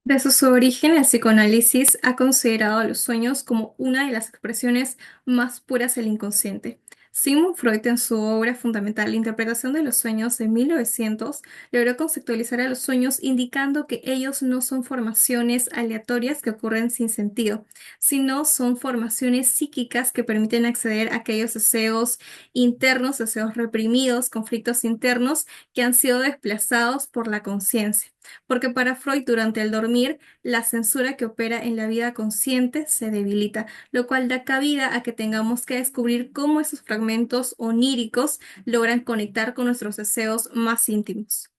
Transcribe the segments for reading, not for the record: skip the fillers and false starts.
Desde su origen, el psicoanálisis ha considerado a los sueños como una de las expresiones más puras del inconsciente. Sigmund Freud, en su obra fundamental La interpretación de los sueños de 1900, logró conceptualizar a los sueños indicando que ellos no son formaciones aleatorias que ocurren sin sentido, sino son formaciones psíquicas que permiten acceder a aquellos deseos internos, deseos reprimidos, conflictos internos que han sido desplazados por la conciencia. Porque para Freud, durante el dormir, la censura que opera en la vida consciente se debilita, lo cual da cabida a que tengamos que descubrir cómo esos fragmentos oníricos logran conectar con nuestros deseos más íntimos.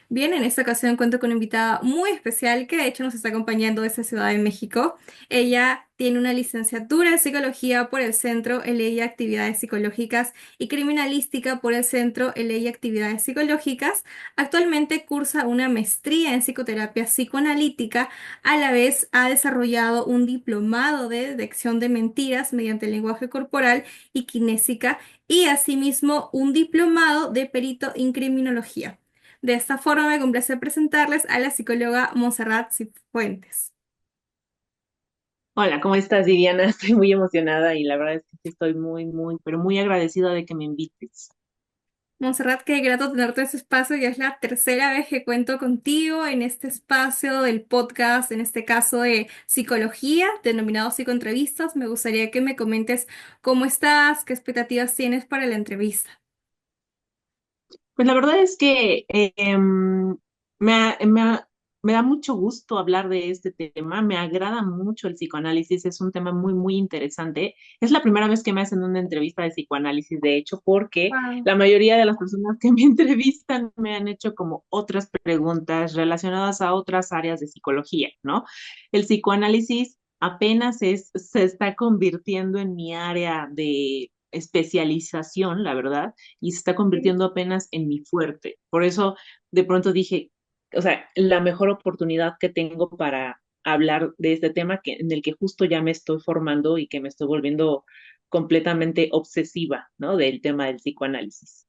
Bien, en esta ocasión cuento con una invitada muy especial que de hecho nos está acompañando desde Ciudad de México. Ella tiene una licenciatura en psicología por el Centro en Ley y Actividades Psicológicas y criminalística por el Centro en Ley y Actividades Psicológicas. Actualmente cursa una maestría en psicoterapia psicoanalítica. A la vez ha desarrollado un diplomado de detección de mentiras mediante el lenguaje corporal y kinésica y asimismo un diplomado de perito en criminología. De esta forma me complace presentarles a la psicóloga Montserrat Cifuentes. Hola, ¿cómo estás, Viviana? Estoy muy emocionada y la verdad es que sí estoy muy, pero muy agradecida de que me invites. Montserrat, qué grato tenerte en este espacio. Ya es la tercera vez que cuento contigo en este espacio del podcast, en este caso de psicología, denominado psicoentrevistas. Me gustaría que me comentes cómo estás, qué expectativas tienes para la entrevista. Pues la verdad es que me, ha- me, ha- me da mucho gusto hablar de este tema, me agrada mucho el psicoanálisis, es un tema muy interesante. Es la primera vez que me hacen una entrevista de psicoanálisis, de hecho, porque Wow. la mayoría de las personas que me entrevistan me han hecho como otras preguntas relacionadas a otras áreas de psicología, ¿no? El psicoanálisis apenas se está convirtiendo en mi área de especialización, la verdad, y se está convirtiendo apenas en mi fuerte. Por eso de pronto dije, o sea, la mejor oportunidad que tengo para hablar de este tema en el que justo ya me estoy formando y que me estoy volviendo completamente obsesiva, ¿no? Del tema del psicoanálisis.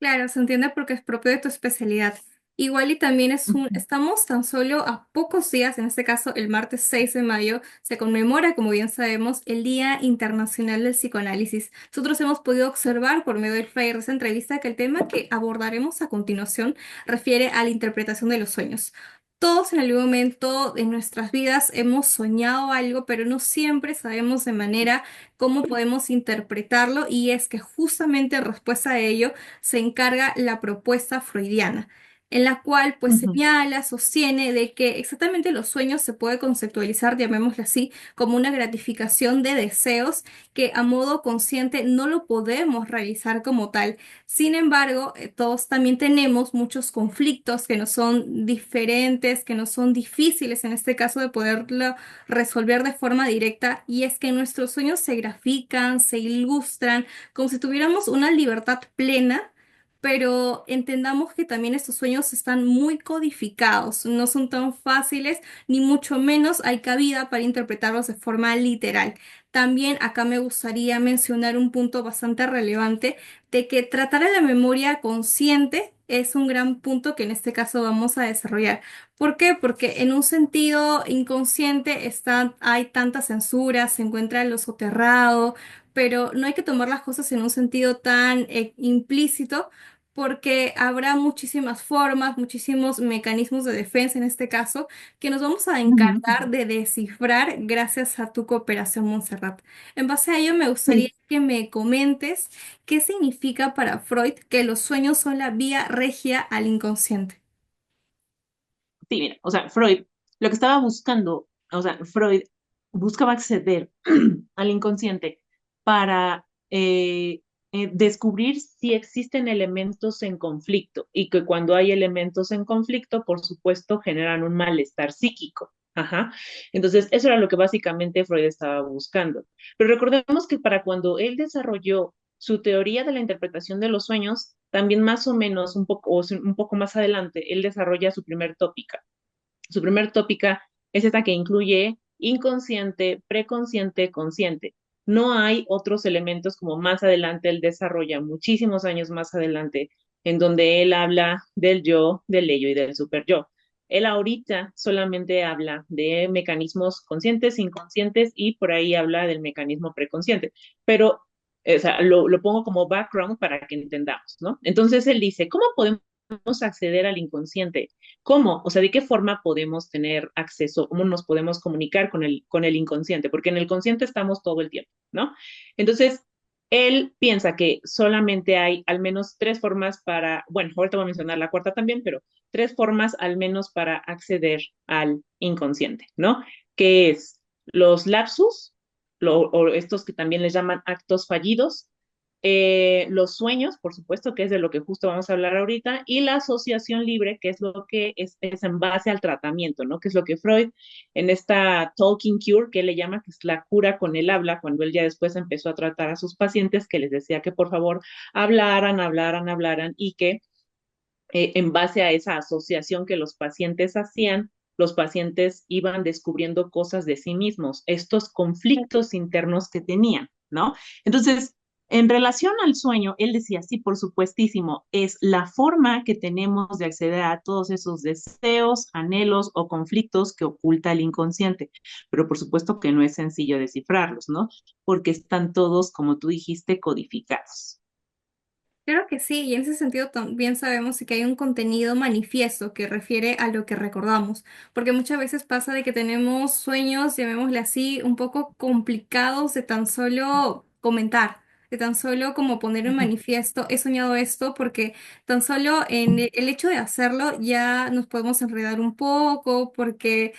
Claro, se entiende porque es propio de tu especialidad. Igual y también estamos tan solo a pocos días, en este caso el martes 6 de mayo, se conmemora, como bien sabemos, el Día Internacional del Psicoanálisis. Nosotros hemos podido observar por medio del flyer de esa entrevista que el tema que abordaremos a continuación refiere a la interpretación de los sueños. Todos en algún momento de nuestras vidas hemos soñado algo, pero no siempre sabemos de manera cómo podemos interpretarlo y es que justamente en respuesta a ello, se encarga la propuesta freudiana, en la cual pues Ujú, señala, sostiene de que exactamente los sueños se puede conceptualizar, llamémoslo así, como una gratificación de deseos que a modo consciente no lo podemos realizar como tal. Sin embargo, todos también tenemos muchos conflictos que no son diferentes, que no son difíciles en este caso de poderlo resolver de forma directa, y es que nuestros sueños se grafican, se ilustran, como si tuviéramos una libertad plena, pero entendamos que también estos sueños están muy codificados, no son tan fáciles, ni mucho menos hay cabida para interpretarlos de forma literal. También acá me gustaría mencionar un punto bastante relevante de que tratar a la memoria consciente es un gran punto que en este caso vamos a desarrollar. ¿Por qué? Porque en un sentido inconsciente hay tanta censura, se encuentra lo soterrado, pero no hay que tomar las cosas en un sentido tan implícito, porque habrá muchísimas formas, muchísimos mecanismos de defensa en este caso, que nos vamos a ujú. encargar de descifrar gracias a tu cooperación, Montserrat. En base a ello, me gustaría Sí, que me comentes qué significa para Freud que los sueños son la vía regia al inconsciente. sí, mira, o sea, Freud, lo que estaba buscando, o sea, Freud buscaba acceder al inconsciente para descubrir si existen elementos en conflicto y que cuando hay elementos en conflicto, por supuesto, generan un malestar psíquico. Ajá. Entonces, eso era lo que básicamente Freud estaba buscando. Pero recordemos que para cuando él desarrolló su teoría de la interpretación de los sueños, también más o menos un poco más adelante, él desarrolla su primer tópica. Su primer tópica es esta que incluye inconsciente, preconsciente, consciente. No hay otros elementos como más adelante él desarrolla, muchísimos años más adelante, en donde él habla del yo, del ello y del super yo. Él ahorita solamente habla de mecanismos conscientes, inconscientes y por ahí habla del mecanismo preconsciente, pero o sea, lo pongo como background para que entendamos, ¿no? Entonces él dice, ¿cómo podemos acceder al inconsciente? ¿Cómo? O sea, ¿de qué forma podemos tener acceso? ¿Cómo nos podemos comunicar con el inconsciente? Porque en el consciente estamos todo el tiempo, ¿no? Entonces, él piensa que solamente hay al menos tres formas para, bueno, ahorita voy a mencionar la cuarta también, pero tres formas al menos para acceder al inconsciente, ¿no? Que es los lapsus, o estos que también les llaman actos fallidos, los sueños, por supuesto, que es de lo que justo vamos a hablar ahorita, y la asociación libre, que es lo que es en base al tratamiento, ¿no? Que es lo que Freud en esta talking cure, que él le llama, que es la cura con el habla, cuando él ya después empezó a tratar a sus pacientes, que les decía que por favor hablaran, y que en base a esa asociación que los pacientes hacían, los pacientes iban descubriendo cosas de sí mismos, estos conflictos internos que tenían, ¿no? Entonces, en relación al sueño, él decía, sí, por supuestísimo, es la forma que tenemos de acceder a todos esos deseos, anhelos o conflictos que oculta el inconsciente, pero por supuesto que no es sencillo descifrarlos, ¿no? Porque están todos, como tú dijiste, codificados. Creo que sí, y en ese sentido también sabemos que hay un contenido manifiesto que refiere a lo que recordamos, porque muchas veces pasa de que tenemos sueños, llamémosle así, un poco complicados de tan solo comentar, de tan solo como poner en manifiesto, he soñado esto, porque tan solo en el hecho de hacerlo ya nos podemos enredar un poco, porque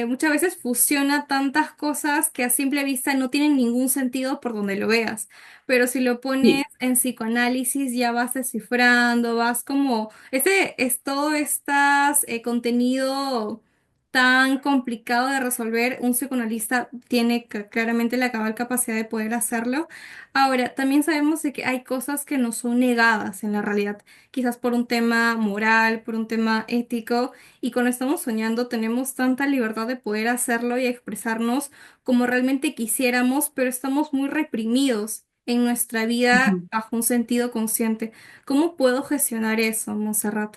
muchas veces fusiona tantas cosas que a simple vista no tienen ningún sentido por donde lo veas. Pero si lo pones Sí. en psicoanálisis, ya vas descifrando, vas como, ese es todo este contenido tan complicado de resolver. Un psicoanalista tiene claramente la cabal capacidad de poder hacerlo. Ahora, también sabemos de que hay cosas que nos son negadas en la realidad, quizás por un tema moral, por un tema ético. Y cuando estamos soñando tenemos tanta libertad de poder hacerlo y expresarnos como realmente quisiéramos, pero estamos muy reprimidos en nuestra vida Ujú. bajo un sentido consciente. ¿Cómo puedo gestionar eso, Monserrat?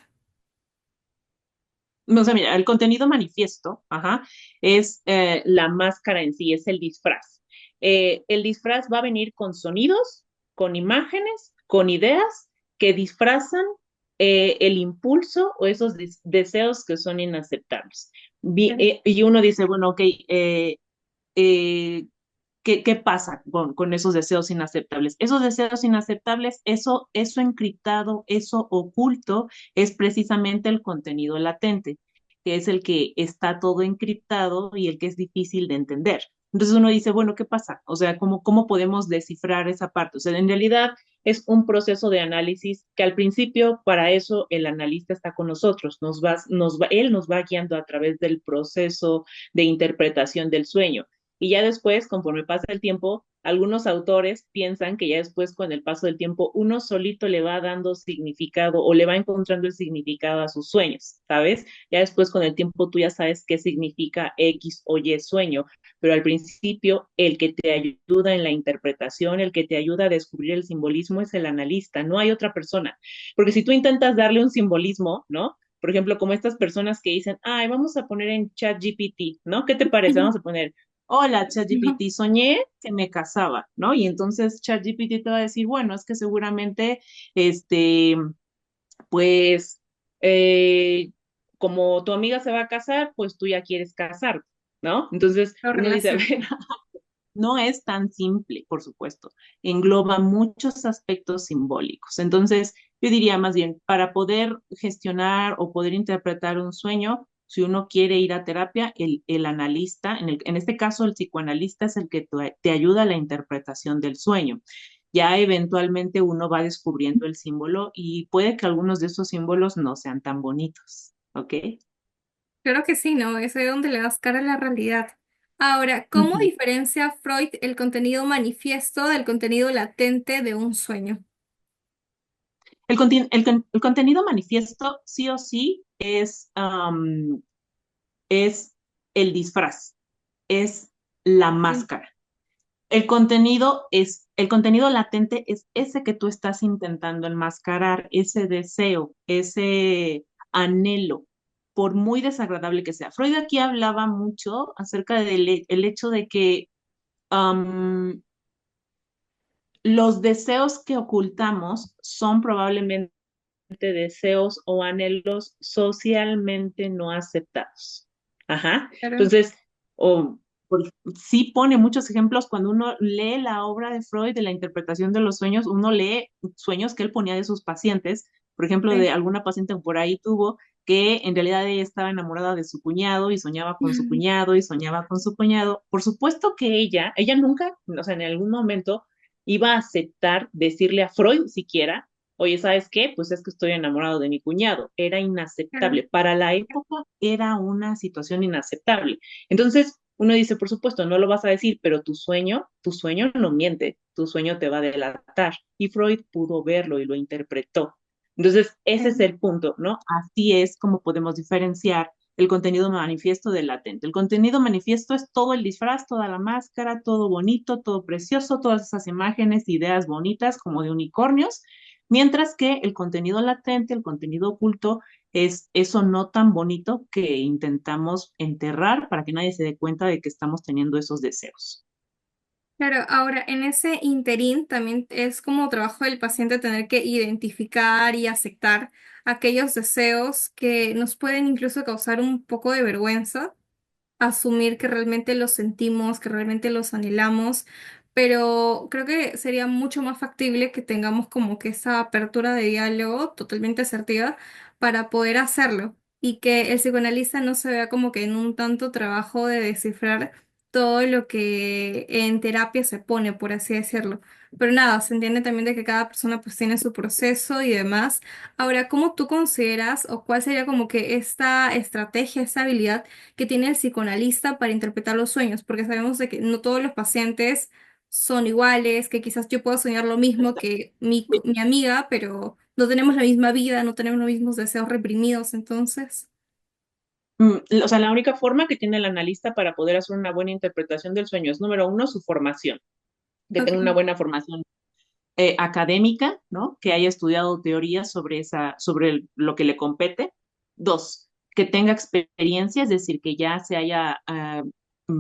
O sea, mira, el contenido manifiesto, ajá, es la máscara en sí, es el disfraz. El disfraz va a venir con sonidos, con imágenes, con ideas que disfrazan el impulso o esos deseos que son inaceptables. Y uno dice, bueno, ok, eh, ¿qué pasa con esos deseos inaceptables? Esos deseos inaceptables, eso encriptado, eso oculto, es precisamente el contenido latente, que es el que está todo encriptado y el que es difícil de entender. Entonces uno dice, bueno, ¿qué pasa? O sea, ¿cómo podemos descifrar esa parte? O sea, en realidad es un proceso de análisis que al principio, para eso el analista está con nosotros, él nos va guiando a través del proceso de interpretación del sueño. Y ya después, conforme pasa el tiempo, algunos autores piensan que ya después, con el paso del tiempo, uno solito le va dando significado o le va encontrando el significado a sus sueños, ¿sabes? Ya después, con el tiempo, tú ya sabes qué significa X o Y sueño, pero al principio, el que te ayuda en la interpretación, el que te ayuda a descubrir el simbolismo es el analista, no hay otra persona. Porque si tú intentas darle un simbolismo, ¿no? Por ejemplo, como estas personas que dicen, ay, vamos a poner en ChatGPT, ¿no? ¿Qué te parece? Vamos a poner hola, ChatGPT, soñé que me casaba, ¿no? Y entonces ChatGPT te va a decir, bueno, es que seguramente, este, pues, como tu amiga se va a casar, pues tú ya quieres casarte, ¿no? Entonces Lo uno dice, a relaciono. ver, no es tan simple, por supuesto, engloba muchos aspectos simbólicos. Entonces, yo diría más bien, para poder gestionar o poder interpretar un sueño, si uno quiere ir a terapia, el analista, en este caso el psicoanalista es el que te ayuda a la interpretación del sueño. Ya eventualmente uno va descubriendo el símbolo y puede que algunos de esos símbolos no sean tan bonitos, ¿ok? Creo que sí, ¿no? Es ahí donde le das cara a la realidad. Ahora, ¿cómo Ujú. diferencia Freud el contenido manifiesto del contenido latente de un sueño? El contenido manifiesto sí o sí es el disfraz, es la Sí. máscara. El contenido latente es ese que tú estás intentando enmascarar, ese deseo, ese anhelo. por muy desagradable que sea. Freud aquí hablaba mucho acerca del el hecho de que am, los deseos que ocultamos son probablemente deseos o anhelos socialmente no aceptados. Ajá. Claro. Entonces, o sí pone muchos ejemplos cuando uno lee la obra de Freud de la interpretación de los sueños, uno lee sueños que él ponía de sus pacientes, por ejemplo, de Sí. alguna paciente que por ahí tuvo que en realidad ella estaba enamorada de su cuñado y soñaba con su cuñado y soñaba con su cuñado. Por supuesto que ella nunca, o sea, en algún momento iba a aceptar decirle a Freud siquiera, oye, ¿sabes qué? Pues es que estoy enamorado de mi cuñado. Era Claro. inaceptable. Para la época era una situación inaceptable. Entonces, uno dice, por supuesto, no lo vas a decir, pero tu sueño no miente, tu sueño te va a delatar. Y Freud pudo verlo y lo interpretó. Entonces, ese es Sí. el punto, ¿no? Así es como podemos diferenciar el contenido manifiesto del latente. El contenido manifiesto es todo el disfraz, toda la máscara, todo bonito, todo precioso, todas esas imágenes, ideas bonitas como de unicornios, mientras que el contenido latente, el contenido oculto, es eso no tan bonito que intentamos enterrar para que nadie se dé cuenta de que estamos teniendo esos deseos. Claro, ahora en ese interín también es como trabajo del paciente tener que identificar y aceptar aquellos deseos que nos pueden incluso causar un poco de vergüenza, asumir que realmente los sentimos, que realmente los anhelamos, pero creo que sería mucho más factible que tengamos como que esa apertura de diálogo totalmente asertiva para poder hacerlo y que el psicoanalista no se vea como que en un tanto trabajo de descifrar todo lo que en terapia se pone, por así decirlo. Pero nada, se entiende también de que cada persona pues tiene su proceso y demás. Ahora, ¿cómo tú consideras o cuál sería como que esta estrategia, esta habilidad que tiene el psicoanalista para interpretar los sueños? Porque sabemos de que no todos los pacientes son iguales, que quizás yo puedo soñar lo mismo que mi amiga, pero no tenemos la misma vida, no tenemos los mismos deseos reprimidos, entonces. O sea, la única forma que tiene el analista para poder hacer una buena interpretación del sueño es, número uno, su formación, que tenga una Ok. buena formación académica, ¿no? Que haya estudiado teorías sobre lo que le compete. Dos, que tenga experiencia, es decir, que ya se haya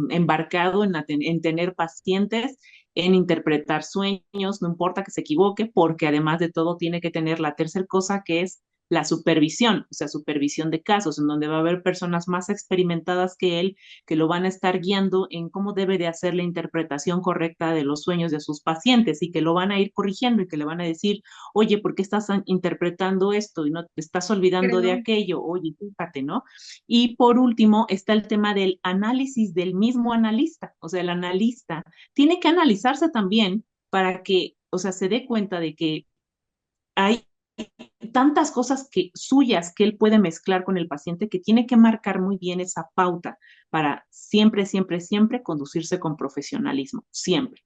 embarcado en tener pacientes, en interpretar sueños, no importa que se equivoque, porque además de todo tiene que tener la tercera cosa que es la supervisión, o sea, supervisión de casos, en donde va a haber personas más experimentadas que él que lo van a estar guiando en cómo debe de hacer la interpretación correcta de los sueños de sus pacientes y que lo van a ir corrigiendo y que le van a decir, oye, ¿por qué estás interpretando esto y no te estás olvidando de Creo. aquello? Oye, fíjate, ¿no? Y por último está el tema del análisis del mismo analista, o sea, el analista tiene que analizarse también para que, o sea, se dé cuenta de que hay tantas cosas que suyas que él puede mezclar con el paciente que tiene que marcar muy bien esa pauta para siempre, siempre, siempre conducirse con profesionalismo, siempre.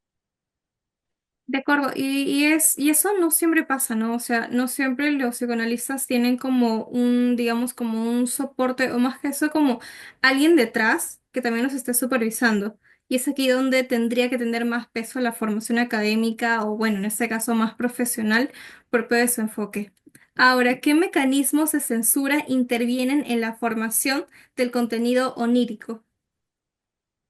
De acuerdo, y eso no siempre pasa, ¿no? O sea, no siempre los psicoanalistas tienen como un, digamos, como un soporte, o más que eso, como alguien detrás que también los esté supervisando. Y es aquí donde tendría que tener más peso la formación académica, o bueno, en este caso más profesional, propio de su enfoque. Ahora, ¿qué mecanismos de censura intervienen en la formación del contenido onírico?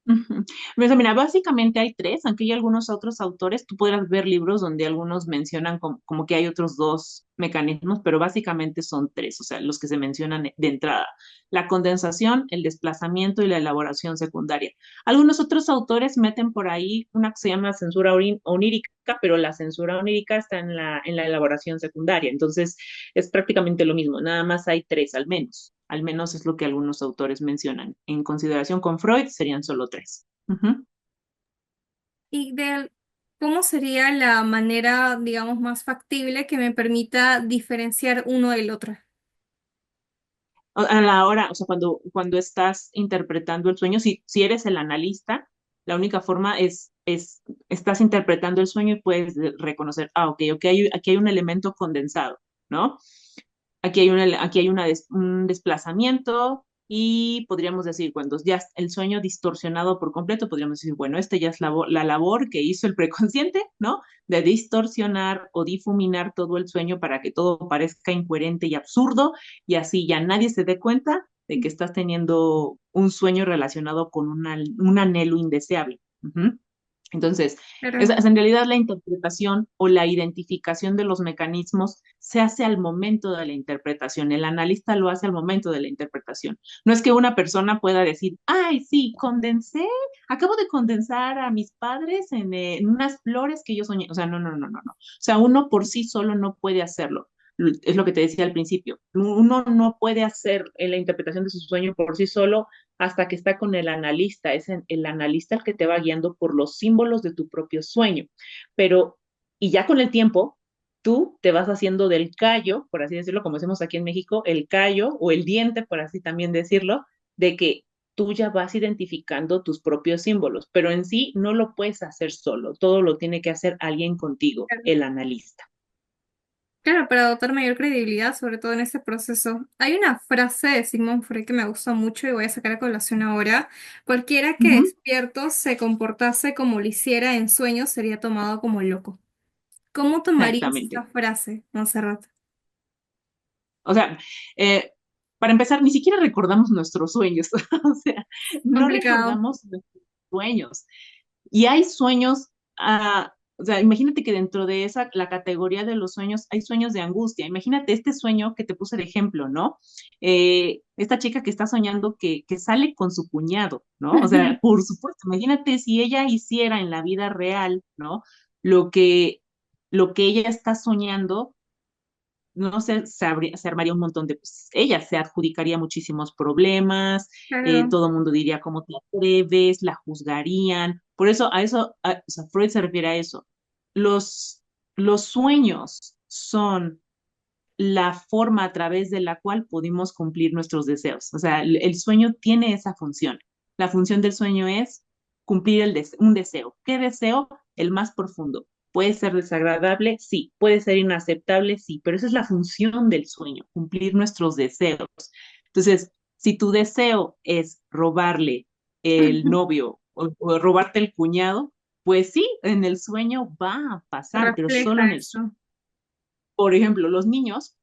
Ujú. Pues mira, básicamente hay tres, aunque hay algunos otros autores, tú podrás ver libros donde algunos mencionan como que hay otros dos mecanismos, pero básicamente son tres, o sea, los que se mencionan de entrada, la condensación, el desplazamiento y la elaboración secundaria. Algunos otros autores meten por ahí una que se llama censura onírica, pero la censura onírica está en la elaboración secundaria, entonces es prácticamente lo mismo, nada más hay tres al menos es lo que algunos autores mencionan. En consideración con Freud serían solo tres. Ujú. Y ¿cómo sería la manera, digamos, más factible que me permita diferenciar uno del otro? A la hora, o sea, cuando estás interpretando el sueño, si eres el analista, la única forma estás interpretando el sueño y puedes reconocer, ok, aquí hay un elemento condensado, ¿no? Aquí hay un desplazamiento y podríamos decir, cuando ya el sueño distorsionado por completo, podríamos decir, bueno, este ya es la labor que hizo el preconsciente, ¿no? De distorsionar o difuminar todo el sueño para que todo parezca incoherente y absurdo y así ya nadie se dé cuenta de que estás teniendo un sueño relacionado con un anhelo indeseable. Ujú. Entonces, Claro. en realidad la interpretación o la identificación de los mecanismos se hace al momento de la interpretación. El analista lo hace al momento de la interpretación. No es que una persona pueda decir, ay, sí, acabo de condensar a mis padres en unas flores que yo soñé. O sea, no, no, no, no, no. O sea, uno por sí solo no puede hacerlo. Es lo que te decía al principio. Uno no puede hacer la interpretación de su sueño por sí solo hasta que está con el analista. Es el analista el que te va guiando por los símbolos de tu propio sueño. Pero, y ya con el tiempo, tú te vas haciendo del callo, por así decirlo, como decimos aquí en México, el callo o el diente, por así también decirlo, de que tú ya vas identificando tus propios símbolos, pero en sí no lo puedes hacer solo, todo lo tiene que hacer alguien contigo, el analista. Claro, para dotar mayor credibilidad, sobre todo en este proceso. Hay una frase de Sigmund Freud que me gusta mucho y voy a sacar a colación ahora. Cualquiera que Ujú. despierto se comportase como lo hiciera en sueños sería tomado como loco. ¿Cómo tomarías esta Exactamente. frase, Montserrat? O sea, eh, para empezar, ni siquiera recordamos nuestros sueños, o sea, no Complicado. recordamos nuestros sueños. Y hay sueños, o sea, imagínate que dentro de esa, la categoría de los sueños, hay sueños de angustia. Imagínate este sueño que te puse de ejemplo, ¿no? Esta chica que está soñando que sale con su cuñado, ¿no? O sea, por supuesto, imagínate si ella hiciera en la vida real, ¿no? Lo que, lo que ella está soñando, no sé, se armaría un montón de, pues, ella se adjudicaría muchísimos problemas, Claro. todo el mundo diría, ¿cómo te atreves? La juzgarían. Por eso, o sea, Freud se refiere a eso. Los, los sueños son la forma a través de la cual pudimos cumplir nuestros deseos. O sea, el sueño tiene esa función. La función del sueño es cumplir un deseo. ¿Qué deseo? El más profundo. Puede ser desagradable, sí. Puede ser inaceptable, sí. Pero esa es la función del sueño, cumplir nuestros deseos. Entonces, si tu deseo es robarle el novio o robarte el cuñado, pues sí, en el sueño va a pasar, pero solo Refleja en el sueño. eso. Por ejemplo, los niños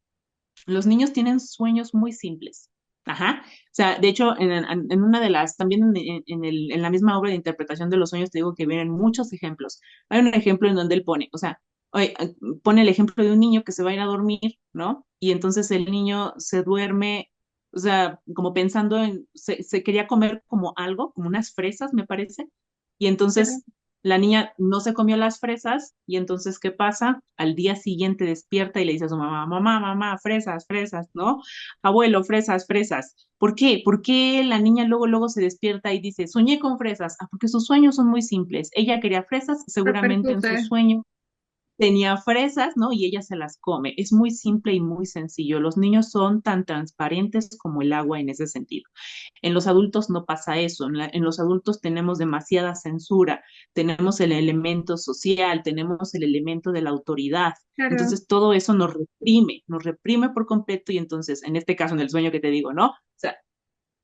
tienen sueños muy simples. Ajá. O sea, de hecho, en una de las, también en la misma obra de interpretación de los sueños, te digo que vienen muchos ejemplos. Hay un ejemplo en donde él pone, o sea, oye, pone el ejemplo de un niño que se va a ir a dormir, ¿no? Y entonces el niño se duerme, o sea, como pensando se quería comer como algo, como unas fresas, me parece. Y Claro. entonces la niña no se comió las fresas y entonces, ¿qué pasa? Al día siguiente despierta y le dice a su mamá, mamá, mamá, fresas, fresas, ¿no? Abuelo, fresas, fresas. ¿Por qué? ¿Por qué la niña luego se despierta y dice, soñé con fresas? Ah, porque sus sueños son muy simples. Ella quería fresas, seguramente en su Repercute. sueño tenía fresas, ¿no? Y ella se las come. Es muy simple y muy sencillo. Los niños son tan transparentes como el agua en ese sentido. En los adultos no pasa eso. En los adultos tenemos demasiada censura, tenemos el elemento social, tenemos el elemento de la autoridad. Claro. Entonces todo eso nos reprime por completo y entonces, en este caso, en el sueño que te digo, ¿no? O sea,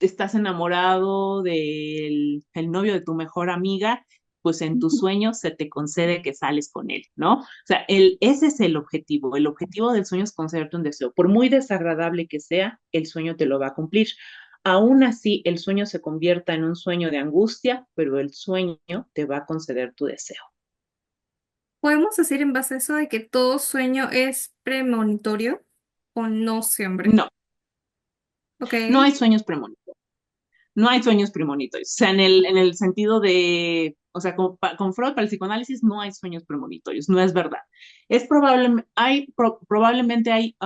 estás enamorado del el novio de tu mejor amiga, pues en tus sueños se te concede que sales con él, ¿no? O sea, ese es el objetivo. El objetivo del sueño es concederte un deseo. Por muy desagradable que sea, el sueño te lo va a cumplir. Aún así, el sueño se convierta en un sueño de angustia, pero el sueño te va a conceder tu deseo. ¿Podemos decir en base a eso de que todo sueño es premonitorio o no siempre? No, Ok. no hay sueños premonitorios. No hay sueños premonitorios. O sea, en el sentido de, o sea, con Freud, para el psicoanálisis, no hay sueños premonitorios, no es verdad. Probablemente hay,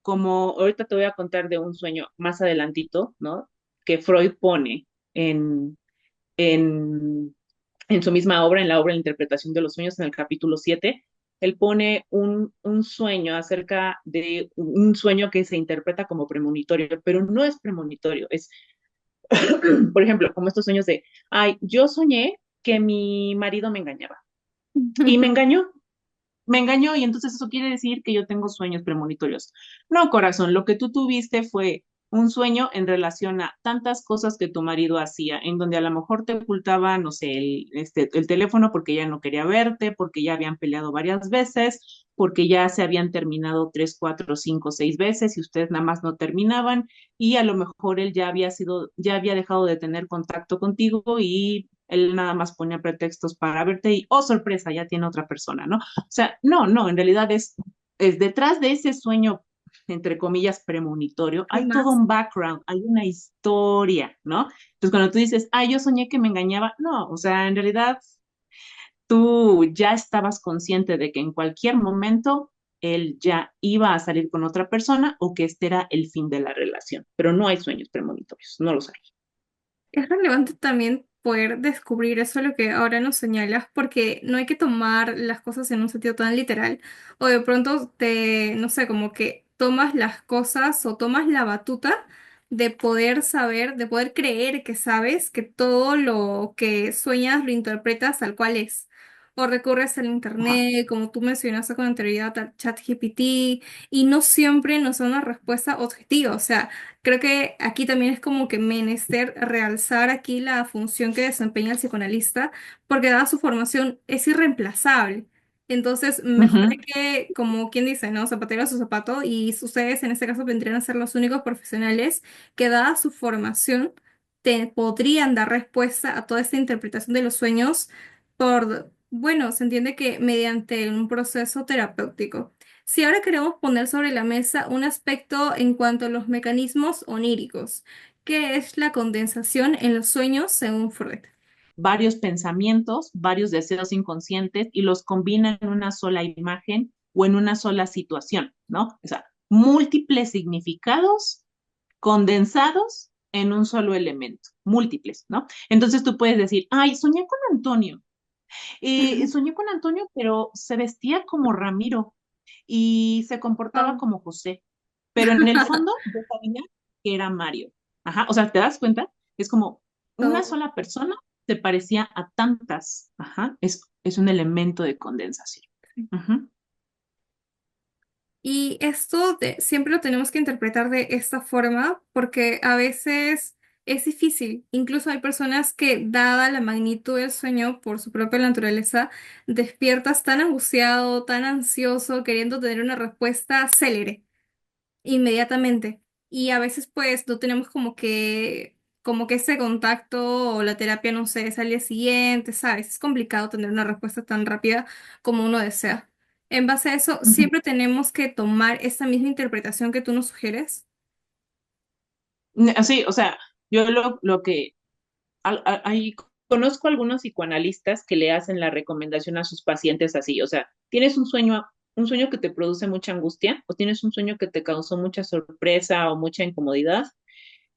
como ahorita te voy a contar de un sueño más adelantito, ¿no? Que Freud pone en, en, en su misma obra, en la obra de interpretación de los sueños, en el capítulo 7. Él pone un sueño acerca de un sueño que se interpreta como premonitorio, pero no es premonitorio, es por ejemplo, como estos sueños de, ay, yo soñé que mi marido me engañaba y me engañó y entonces eso quiere decir que yo tengo sueños premonitorios. No, corazón, lo que tú tuviste fue un sueño en relación a tantas cosas que tu marido hacía, en donde a lo mejor te ocultaba, no sé, el teléfono porque ya no quería verte, porque ya habían peleado varias veces, porque ya se habían terminado 3, 4, 5, 6 veces y ustedes nada más no terminaban, y a lo mejor él ya había dejado de tener contacto contigo y él nada más ponía pretextos para verte y, oh, sorpresa, ya tiene otra persona, ¿no? O sea, no, no, en realidad es detrás de ese sueño, entre comillas, premonitorio, ¿Qué hay todo más? un background, hay una historia, ¿no? Entonces, cuando tú dices, ah, yo soñé que me engañaba, no, o sea, en realidad tú ya estabas consciente de que en cualquier momento él ya iba a salir con otra persona o que este era el fin de la relación, pero no hay sueños premonitorios, no los hay. Es relevante también poder descubrir eso lo que ahora nos señalas, porque no hay que tomar las cosas en un sentido tan literal, o de pronto te, no sé, como que tomas las cosas o tomas la batuta de poder saber, de poder creer que sabes que todo lo que sueñas lo interpretas tal cual es. O recurres al Ajá. internet, como tú mencionaste con anterioridad, al ChatGPT, y no siempre nos da una respuesta objetiva. O sea, creo que aquí también es como que menester realzar aquí la función que desempeña el psicoanalista, porque dada su formación es irreemplazable. Entonces, mejor Ujú. hay que, como quien dice, ¿no? Zapatero a su zapato, y ustedes en este caso vendrían a ser los únicos profesionales que, dada su formación, te podrían dar respuesta a toda esta interpretación de los sueños por, bueno, se entiende que mediante un proceso terapéutico. Si ahora queremos poner sobre la mesa un aspecto en cuanto a los mecanismos oníricos, ¿qué es la condensación en los sueños según Freud? Varios pensamientos, varios deseos inconscientes y los combina en una sola imagen o en una sola situación, ¿no? O sea, múltiples significados condensados en un solo elemento, múltiples, ¿no? Entonces tú puedes decir, ay, soñé con Antonio, soñé con Antonio, pero se vestía como Ramiro y se comportaba Oh. como José, pero en el fondo yo sabía que era Mario. Ajá, o sea, ¿te das cuenta? Es como una Oh. sola persona se parecía a tantas. Ajá, es un elemento de condensación. Ujú. Y esto siempre lo tenemos que interpretar de esta forma porque a veces es difícil. Incluso hay personas que, dada la magnitud del sueño por su propia naturaleza, despiertas tan angustiado, tan ansioso, queriendo tener una respuesta célere, inmediatamente. Y a veces pues no tenemos como que ese contacto o la terapia, no sé, es al día siguiente, ¿sabes? Es complicado tener una respuesta tan rápida como uno desea. En base a eso, Ujú. siempre tenemos que tomar esa misma interpretación que tú nos sugieres. Sí, o sea, yo lo que ahí conozco algunos psicoanalistas que le hacen la recomendación a sus pacientes así, o sea, tienes un sueño que te produce mucha angustia o tienes un sueño que te causó mucha sorpresa o mucha incomodidad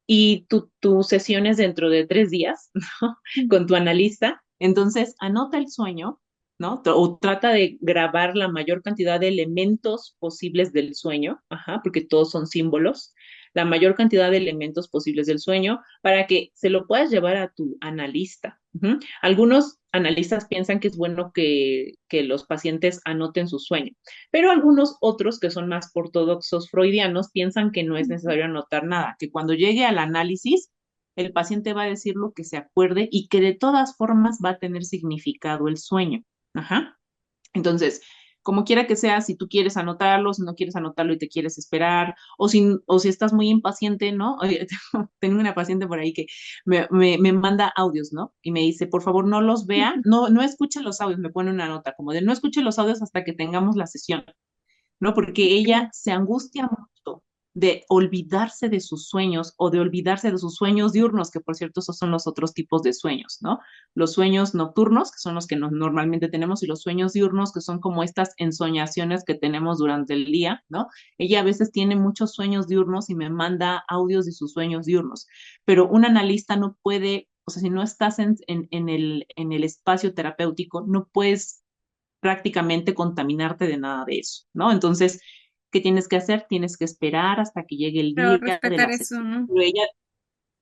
y tu sesión es dentro de 3 días, ¿no? Mm. Con tu analista, entonces anota el sueño, ¿no? O trata de grabar la mayor cantidad de elementos posibles del sueño, ajá, porque todos son símbolos, la mayor cantidad de elementos posibles del sueño para que se lo puedas llevar a tu analista. Ujú. Algunos analistas piensan que es bueno que los pacientes anoten su sueño, pero algunos otros que son más ortodoxos freudianos piensan que no es necesario anotar nada, que cuando llegue al análisis, el paciente va a decir lo que se acuerde y que de todas formas va a tener significado el sueño. Ajá. Entonces, como quiera que sea, si tú quieres anotarlo, si no quieres anotarlo y te quieres esperar, o si estás muy impaciente, ¿no? Oye, tengo una paciente por ahí que me manda audios, ¿no? Y me dice, por favor, no los vea, no escuche los audios, me pone una nota como de no escuche los audios hasta que tengamos la sesión. ¿No? Porque ella se angustia mucho de olvidarse de sus sueños o de olvidarse de sus sueños diurnos, que por cierto esos son los otros tipos de sueños, ¿no? Los sueños nocturnos, que son los que normalmente tenemos, y los sueños diurnos, que son como estas ensoñaciones que tenemos durante el día, ¿no? Ella a veces tiene muchos sueños diurnos y me manda audios de sus sueños diurnos, pero un analista no puede, o sea, si no estás en el espacio terapéutico, no puedes prácticamente contaminarte de nada de eso, ¿no? Entonces, ¿qué tienes que hacer? Tienes que esperar hasta que llegue el Pero día de respetar la eso, sesión. ¿no? Pero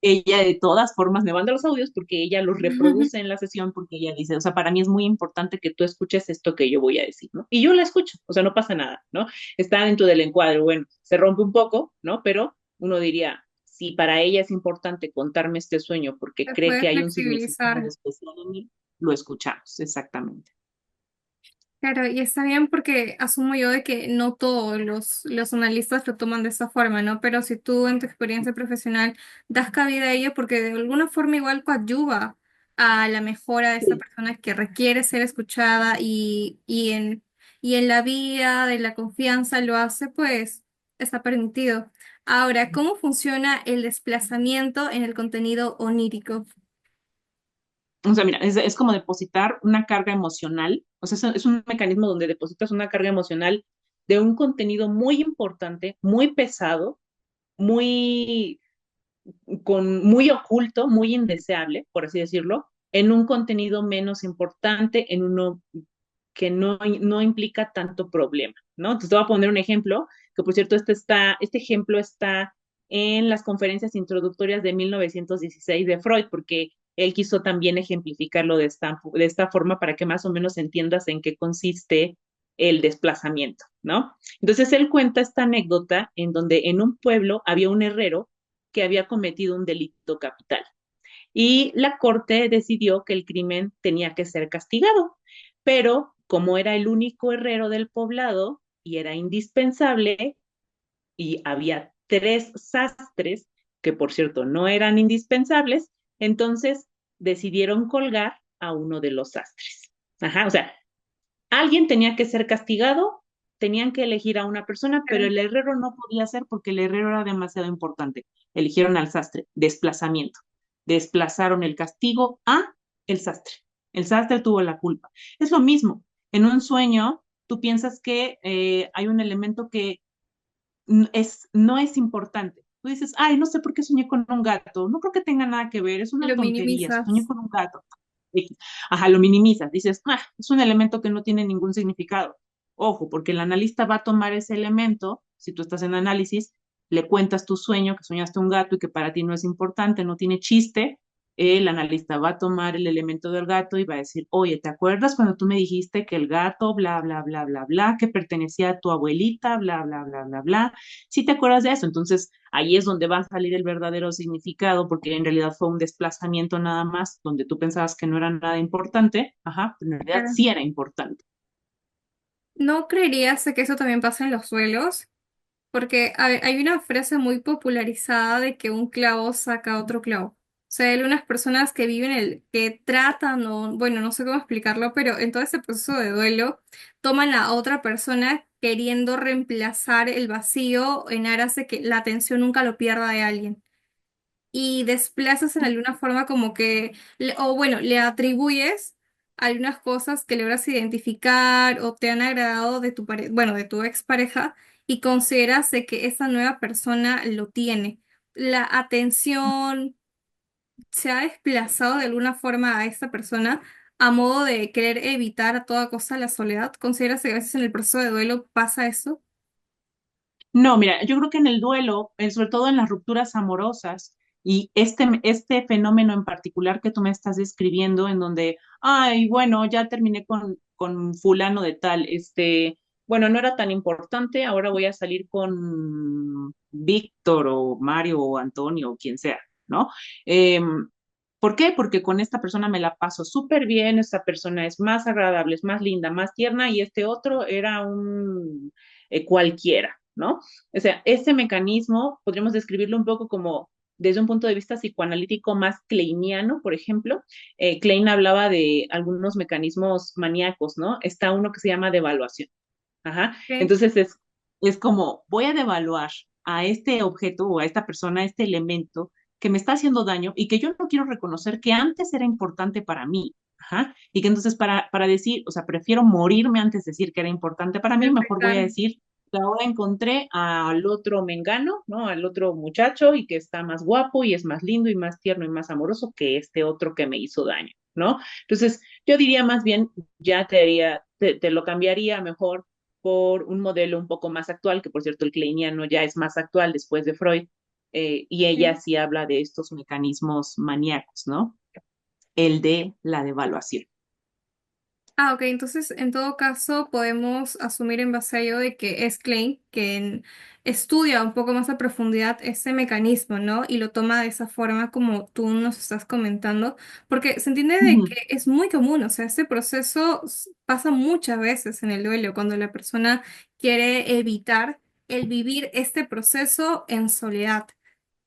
ella de todas formas me manda los audios porque ella los reproduce en la sesión porque ella dice, o sea, para mí es muy importante que tú escuches esto que yo voy a decir, ¿no? Y yo la escucho, o sea, no pasa nada, ¿no? Está dentro del encuadre, bueno, se rompe un poco, ¿no? Pero uno diría, si para ella es importante contarme este sueño porque Se cree puede que hay un significado flexibilizar. especial en él, lo escuchamos, exactamente. Claro, y está bien porque asumo yo de que no todos los analistas lo toman de esa forma, ¿no? Pero si tú en tu experiencia profesional das cabida a ello porque de alguna forma igual coadyuva a la mejora de esa Sí. persona que requiere ser escuchada y en la vía de la confianza lo hace, pues está permitido. Ahora, ¿cómo funciona el desplazamiento en el contenido onírico? O sea, mira, es como depositar una carga emocional, o sea, es un mecanismo donde depositas una carga emocional de un contenido muy importante, muy pesado, muy, muy oculto, muy indeseable, por así decirlo, en un contenido menos importante, en uno que no implica tanto problema, ¿no? Entonces te voy a poner un ejemplo, que por cierto, este ejemplo está en las conferencias introductorias de 1916 de Freud, porque él quiso también ejemplificarlo de esta forma para que más o menos entiendas en qué consiste el desplazamiento, ¿no? Entonces él cuenta esta anécdota en donde en un pueblo había un herrero que había cometido un delito capital y la corte decidió que el crimen tenía que ser castigado, pero como era el único herrero del poblado y era indispensable y había tres sastres que por cierto no eran indispensables, entonces decidieron colgar a uno de los sastres. Ajá, o sea, alguien tenía que ser castigado, tenían que elegir a una persona, pero el herrero no podía ser porque el herrero era demasiado importante. Eligieron al sastre, desplazamiento. Desplazaron el castigo a el sastre. El sastre tuvo la culpa. Es lo mismo. En un sueño, tú piensas que hay un elemento que no es importante. Tú dices, ay, no sé por qué soñé con un gato. No creo que tenga nada que ver, es una Lo tontería. Soñé minimizas. con un gato. Ajá, lo minimizas. Dices, ah, es un elemento que no tiene ningún significado. Ojo, porque el analista va a tomar ese elemento, si tú estás en análisis, le cuentas tu sueño, que soñaste un gato y que para ti no es importante, no tiene chiste, el analista va a tomar el elemento del gato y va a decir, oye, ¿te acuerdas cuando tú me dijiste que el gato, bla, bla, bla, bla, bla, que pertenecía a tu abuelita, bla, bla, bla, bla, bla? Si te acuerdas de eso, entonces ahí es donde va a salir el verdadero significado, porque en realidad fue un desplazamiento nada más, donde tú pensabas que no era nada importante, ajá, pero en realidad Claro. sí era importante. ¿No creerías que eso también pasa en los duelos? Porque hay una frase muy popularizada de que un clavo saca otro clavo. O sea, hay unas personas que viven que tratan, o bueno, no sé cómo explicarlo, pero en todo ese proceso de duelo, toman a otra persona queriendo reemplazar el vacío en aras de que la atención nunca lo pierda de alguien. Y desplazas en alguna forma como que, o bueno, le atribuyes algunas cosas que logras identificar o te han agradado de bueno, de tu expareja y consideras de que esa nueva persona lo tiene. La atención se ha desplazado de alguna forma a esta persona a modo de querer evitar a toda costa la soledad. ¿Consideras que a veces en el proceso de duelo pasa eso? No, mira, yo creo que en el duelo, sobre todo en las rupturas amorosas, y este fenómeno en particular que tú me estás describiendo, en donde, ay, bueno, ya terminé con fulano de tal, bueno, no era tan importante, ahora voy a salir con Víctor o Mario o Antonio o quien sea, ¿no? ¿Por qué? Porque con esta persona me la paso súper bien, esta persona es más agradable, es más linda, más tierna, y este otro era un cualquiera, ¿no? O sea, este mecanismo podríamos describirlo un poco como desde un punto de vista psicoanalítico más kleiniano, por ejemplo. Klein hablaba de algunos mecanismos maníacos, ¿no? Está uno que se llama devaluación. Ajá. Ok. Entonces es como voy a devaluar a este objeto o a esta persona, a este elemento que me está haciendo daño y que yo no quiero reconocer que antes era importante para mí. Ajá. Y que entonces para decir, o sea, prefiero morirme antes de decir que era importante para mí, mejor voy a Perfectar. decir que ahora encontré al otro mengano, ¿no? Al otro muchacho y que está más guapo y es más lindo y más tierno y más amoroso que este otro que me hizo daño, ¿no? Entonces, yo diría más bien, ya te lo cambiaría mejor por un modelo un poco más actual, que por cierto el kleiniano ya es más actual después de Freud, y ella Sí. sí habla de estos mecanismos maníacos, ¿no? El de la devaluación. Ah, ok, entonces en todo caso podemos asumir en base a ello de que es Klein quien estudia un poco más a profundidad ese mecanismo, ¿no? Y lo toma de esa forma como tú nos estás comentando, porque se entiende de que Ujú, es muy común, o sea, este proceso pasa muchas veces en el duelo, cuando la persona quiere evitar el vivir este proceso en soledad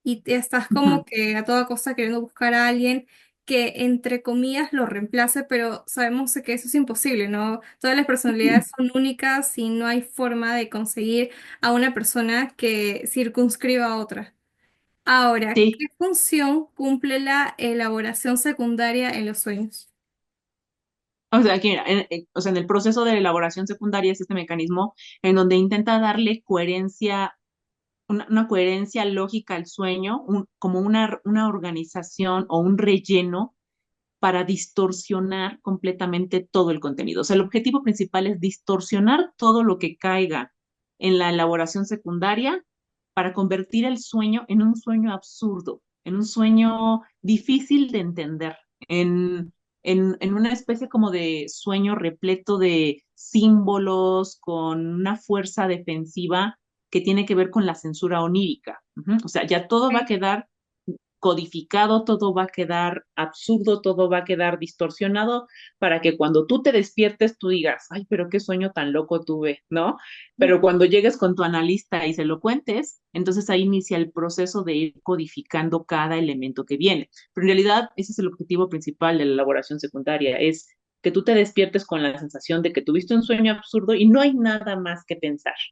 y te estás como ujú. que a toda costa queriendo buscar a alguien que entre comillas lo reemplace, pero sabemos de que eso es imposible, ¿no? Todas las personalidades son únicas y no hay forma de conseguir a una persona que circunscriba a otra. Ahora, Sí, ¿qué función cumple la elaboración secundaria en los sueños? o sea, que o sea, en el proceso de elaboración secundaria es este mecanismo en donde intenta darle coherencia, una coherencia lógica al sueño, como una organización o un relleno para distorsionar completamente todo el contenido. O sea, el objetivo principal es distorsionar todo lo que caiga en la elaboración secundaria para convertir el sueño en un sueño absurdo, en un sueño difícil de entender, en una especie como de sueño repleto de símbolos, con una fuerza defensiva que tiene que ver con la censura onírica. O sea, ya todo va a quedar codificado, todo va a quedar absurdo, todo va a quedar distorsionado para que cuando tú te despiertes tú digas, ay, pero qué sueño tan loco tuve, ¿no? Pero cuando llegues con tu analista y se lo cuentes, entonces ahí inicia el proceso de ir codificando cada elemento que viene. Pero en realidad ese es el objetivo principal de la elaboración secundaria, es que tú te despiertes con la sensación de que tuviste un sueño absurdo y no hay nada más que pensar.